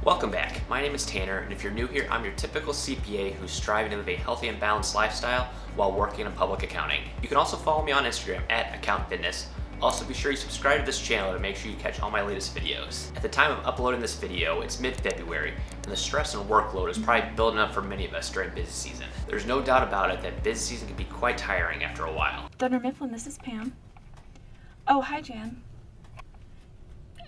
Welcome back. My name is Tanner, and if you're new here, I'm your typical CPA who's striving to live a healthy and balanced lifestyle while working in public accounting. You can also follow me on Instagram at AccountFitness. Also, be sure you subscribe to this channel to make sure you catch all my latest videos. At the time of uploading this video, it's mid-February, and the stress and workload is probably building up for many of us during busy season. There's no doubt about it that busy season can be quite tiring after a while. Thunder Mifflin, this is Pam. Oh, hi, Jan.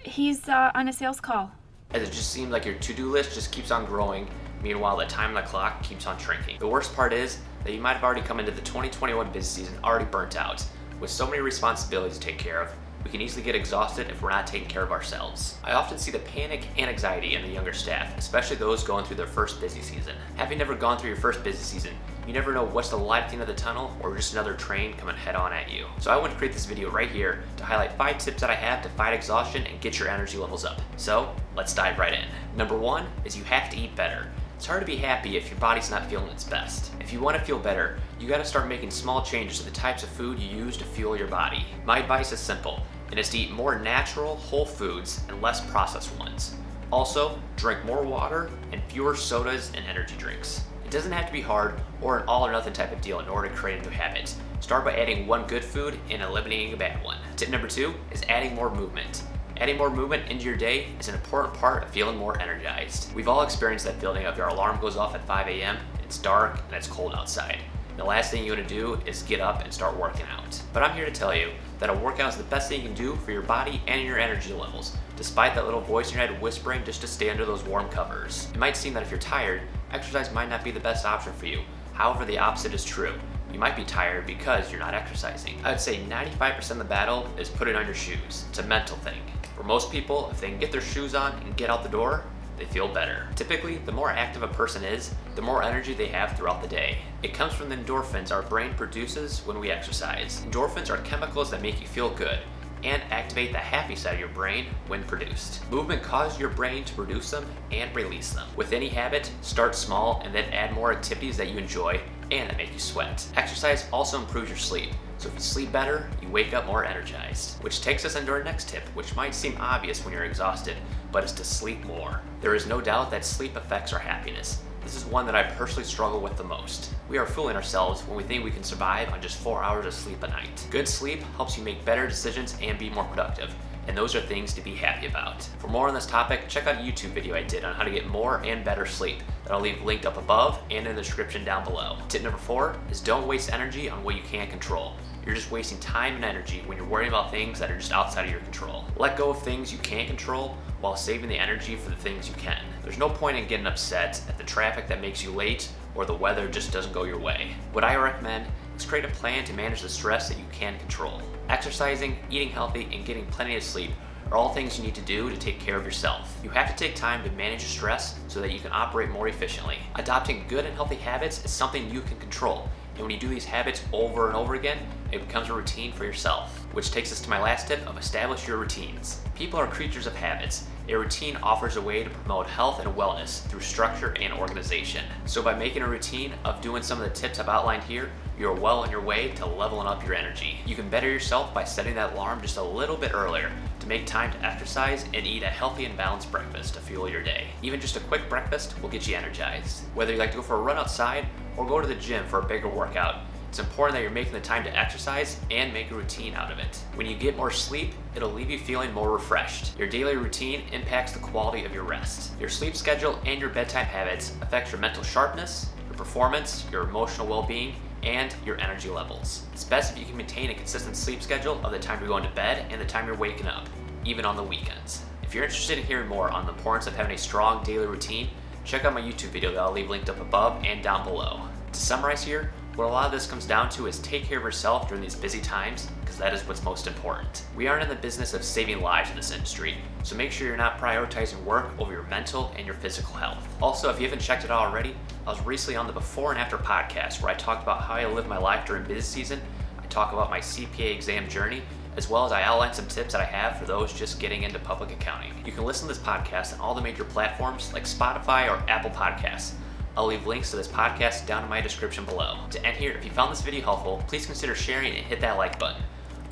He's on a sales call. As it just seems like your to-do list just keeps on growing, meanwhile the time on the clock keeps on shrinking. The worst part is that you might have already come into the 2021 busy season already burnt out. With so many responsibilities to take care of, we can easily get exhausted if we're not taking care of ourselves. I often see the panic and anxiety in the younger staff, especially those going through their first busy season. Having never gone through your first busy season, you never know what's the light at the end of the tunnel or just another train coming head on at you. So I want to create this video right here to highlight 5 tips that I have to fight exhaustion and get your energy levels up. So let's dive right in. Number 1 is you have to eat better. It's hard to be happy if your body's not feeling its best. If you want to feel better, you got to start making small changes to the types of food you use to fuel your body. My advice is simple, and it's to eat more natural, whole foods and less processed ones. Also, drink more water and fewer sodas and energy drinks. It doesn't have to be hard or an all or nothing type of deal in order to create a new habit. Start by adding one good food and eliminating a bad one. Tip number 2 is adding more movement. Adding more movement into your day is an important part of feeling more energized. We've all experienced that feeling of your alarm goes off at 5 a.m., it's dark, and it's cold outside. The last thing you want to do is get up and start working out. But I'm here to tell you that a workout is the best thing you can do for your body and your energy levels, despite that little voice in your head whispering just to stay under those warm covers. It might seem that if you're tired, exercise might not be the best option for you. However, the opposite is true. You might be tired because you're not exercising. I would say 95% of the battle is putting on your shoes. It's a mental thing. For most people, if they can get their shoes on and get out the door, they feel better. Typically, the more active a person is, the more energy they have throughout the day. It comes from the endorphins our brain produces when we exercise. Endorphins are chemicals that make you feel good and activate the happy side of your brain when produced. Movement causes your brain to produce them and release them. With any habit, start small and then add more activities that you enjoy and that make you sweat. Exercise also improves your sleep. So if you sleep better, you wake up more energized. Which takes us into our next tip, which might seem obvious when you're exhausted, but it's to sleep more. There is no doubt that sleep affects our happiness. This is one that I personally struggle with the most. We are fooling ourselves when we think we can survive on just 4 hours of sleep a night. Good sleep helps you make better decisions and be more productive, and those are things to be happy about. For more on this topic, check out a YouTube video I did on how to get more and better sleep that I'll leave linked up above and in the description down below. Tip number 4 is don't waste energy on what you can't control. You're just wasting time and energy when you're worrying about things that are just outside of your control. Let go of things you can't control while saving the energy for the things you can. There's no point in getting upset at the traffic that makes you late or the weather just doesn't go your way. What I recommend is create a plan to manage the stress that you can control. Exercising, eating healthy, and getting plenty of sleep are all things you need to do to take care of yourself. You have to take time to manage your stress so that you can operate more efficiently. Adopting good and healthy habits is something you can control. And when you do these habits over and over again, it becomes a routine for yourself. Which takes us to my last tip of establish your routines. People are creatures of habits. A routine offers a way to promote health and wellness through structure and organization. So by making a routine of doing some of the tips I've outlined here, you're well on your way to leveling up your energy. You can better yourself by setting that alarm just a little bit earlier to make time to exercise and eat a healthy and balanced breakfast to fuel your day. Even just a quick breakfast will get you energized. Whether you like to go for a run outside or go to the gym for a bigger workout, it's important that you're making the time to exercise and make a routine out of it. When you get more sleep, it'll leave you feeling more refreshed. Your daily routine impacts the quality of your rest. Your sleep schedule and your bedtime habits affect your mental sharpness, your performance, your emotional well-being, and your energy levels. It's best if you can maintain a consistent sleep schedule of the time you're going to bed and the time you're waking up, even on the weekends. If you're interested in hearing more on the importance of having a strong daily routine, check out my YouTube video that I'll leave linked up above and down below. To summarize here, what a lot of this comes down to is take care of yourself during these busy times, because that is what's most important. We aren't in the business of saving lives in this industry, so make sure you're not prioritizing work over your mental and your physical health. Also, if you haven't checked it out already, I was recently on the Before and After podcast where I talked about how I live my life during busy season. I talk about my CPA exam journey, as well as I outline some tips that I have for those just getting into public accounting. You can listen to this podcast on all the major platforms like Spotify or Apple Podcasts. I'll leave links to this podcast down in my description below. To end here, if you found this video helpful, please consider sharing and hit that like button.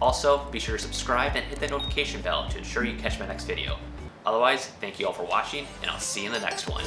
Also, be sure to subscribe and hit that notification bell to ensure you catch my next video. Otherwise, thank you all for watching, and I'll see you in the next one.